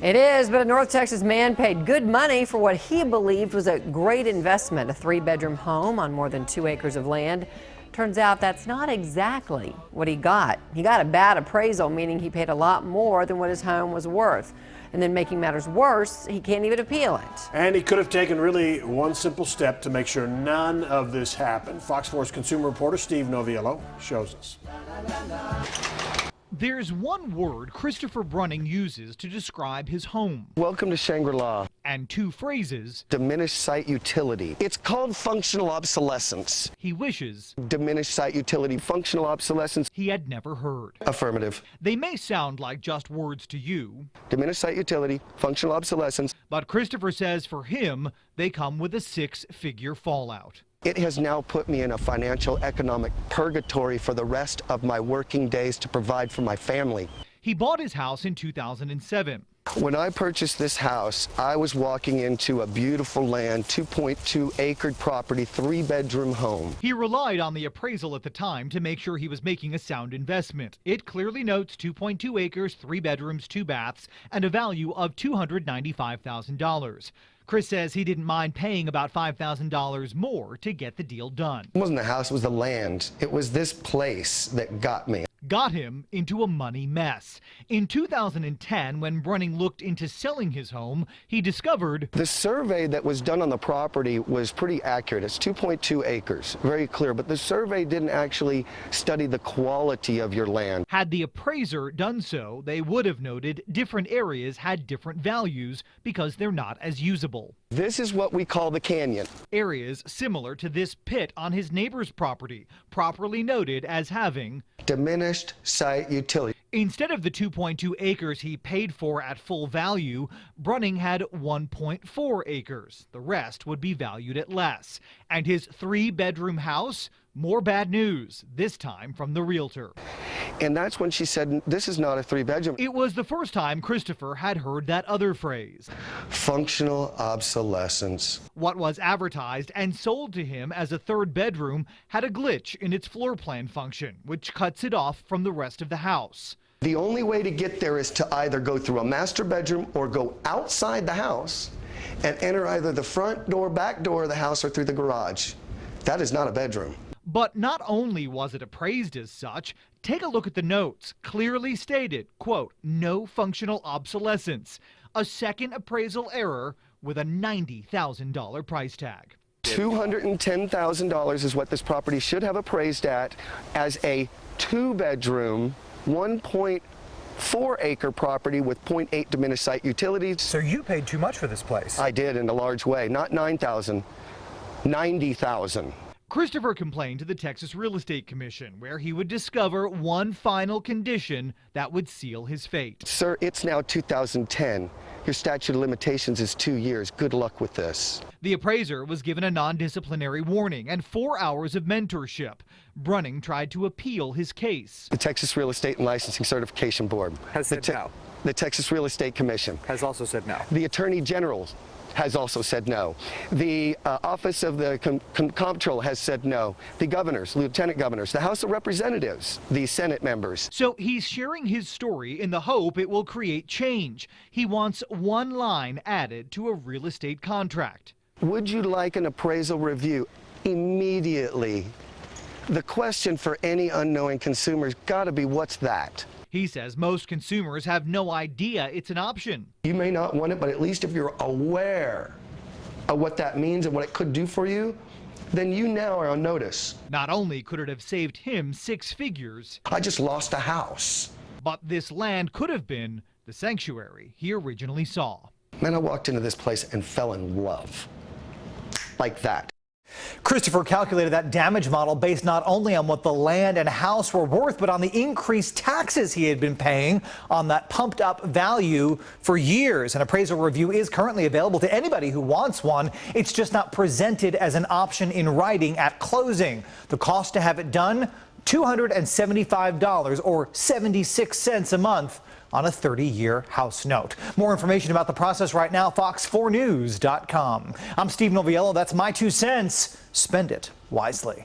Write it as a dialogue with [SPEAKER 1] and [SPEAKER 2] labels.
[SPEAKER 1] It is, but a North Texas man paid good money for what he believed was a great investment, a 3-bedroom home on more than 2 acres of land. Turns out that's not exactly what he got. He got a bad appraisal, meaning he paid a lot more than what his home was worth. And then making matters worse, he can't even appeal it.
[SPEAKER 2] And he could have taken really one simple step to make sure none of this happened. Fox 4's consumer reporter Steve Noviello shows us.
[SPEAKER 3] There's one word Christopher Brunning uses to describe his home.
[SPEAKER 4] Welcome to Shangri-La.
[SPEAKER 3] And 2 phrases.
[SPEAKER 4] Diminished site utility. It's called functional obsolescence.
[SPEAKER 3] He wishes.
[SPEAKER 4] Diminished site utility, functional obsolescence.
[SPEAKER 3] He had never heard.
[SPEAKER 4] Affirmative.
[SPEAKER 3] They may sound like just words to you.
[SPEAKER 4] Diminished site utility, functional obsolescence.
[SPEAKER 3] But Christopher says for him, they come with a 6-figure fallout.
[SPEAKER 4] It has now put me in a financial economic purgatory for the rest of my working days to provide for my family.
[SPEAKER 3] He bought his house in 2007.
[SPEAKER 4] When I purchased this house, I was walking into a beautiful land, 2.2 acre property, 3-bedroom home.
[SPEAKER 3] He relied on the appraisal at the time to make sure he was making a sound investment. It clearly notes 2.2 acres, 3 bedrooms, 2 baths, and a value of $295,000. Chris says he didn't mind paying about $5,000 more to get the deal done.
[SPEAKER 4] It wasn't the house, it was the land. It was this place that got me.
[SPEAKER 3] Got him into a money mess. In 2010, when Brunning looked into selling his home, he discovered
[SPEAKER 4] the survey that was done on the property was pretty accurate. It's 2.2 acres, very clear, but the survey didn't actually study the quality of your land.
[SPEAKER 3] Had the appraiser done so, they would have noted different areas had different values because they're not as usable.
[SPEAKER 4] This is what we call the canyon.
[SPEAKER 3] Areas similar to this pit on his neighbor's property, properly noted as having
[SPEAKER 4] diminished site utility.
[SPEAKER 3] Instead of the 2.2 acres he paid for at full value, Brunning had 1.4 acres. The rest would be valued at less. And his 3-bedroom house, more bad news, this time from the realtor.
[SPEAKER 4] And that's when she said, this is not a 3-bedroom.
[SPEAKER 3] It was the first time Christopher had heard that other phrase.
[SPEAKER 4] Functional obsolescence.
[SPEAKER 3] What was advertised and sold to him as a 3rd bedroom had a glitch in its floor plan function, which cuts it off from the rest of the house.
[SPEAKER 4] The only way to get there is to either go through a master bedroom or go outside the house and enter either the front door, back door of the house or through the garage. That is not a bedroom.
[SPEAKER 3] But not only was it appraised as such, take a look at the notes. Clearly stated, quote, no functional obsolescence. A second appraisal error with a $90,000 price tag.
[SPEAKER 4] $210,000 is what this property should have appraised at as a 2-bedroom, 1.4 acre property with 0.8 diminished site utilities.
[SPEAKER 5] So you paid too much for this place?
[SPEAKER 4] I did, in a large way. Not $9,000, $90,000.
[SPEAKER 3] Christopher complained to the Texas Real Estate Commission, where he would discover one final condition that would seal his fate.
[SPEAKER 4] Sir, it's now 2010. Your statute of limitations is 2 years. Good luck with this.
[SPEAKER 3] The appraiser was given a non-disciplinary warning and 4 hours of mentorship. Brunning tried to appeal his case.
[SPEAKER 4] The Texas Real Estate and Licensing Certification Board
[SPEAKER 5] has said no.
[SPEAKER 4] The Texas Real Estate Commission
[SPEAKER 5] has also said no.
[SPEAKER 4] The Attorney General has also said no. The Office of the Comptroller has said no. The governors, lieutenant governors, the House of Representatives, the Senate members.
[SPEAKER 3] So he's sharing his story in the hope it will create change. He wants one line added to a real estate contract.
[SPEAKER 4] Would you like an appraisal review? Immediately. The question for any unknowing consumer's got to be, what's that?
[SPEAKER 3] He says most consumers have no idea it's an option.
[SPEAKER 4] You may not want it, but at least if you're aware of what that means and what it could do for you, then you now are on notice.
[SPEAKER 3] Not only could it have saved him 6 figures,
[SPEAKER 4] I just lost a house.
[SPEAKER 3] But this land could have been the sanctuary he originally saw.
[SPEAKER 4] Man, I walked into this place and fell in love. Like that.
[SPEAKER 5] Christopher calculated that damage model based not only on what the land and house were worth, but on the increased taxes he had been paying on that pumped up value for years. An appraisal review is currently available to anybody who wants one. It's just not presented as an option in writing at closing. The cost to have it done, $275 or 76 cents a month on a 30-year house note. More information about the process right now, fox4news.com. I'm Steve Noviello. That's my 2 cents. Spend it wisely.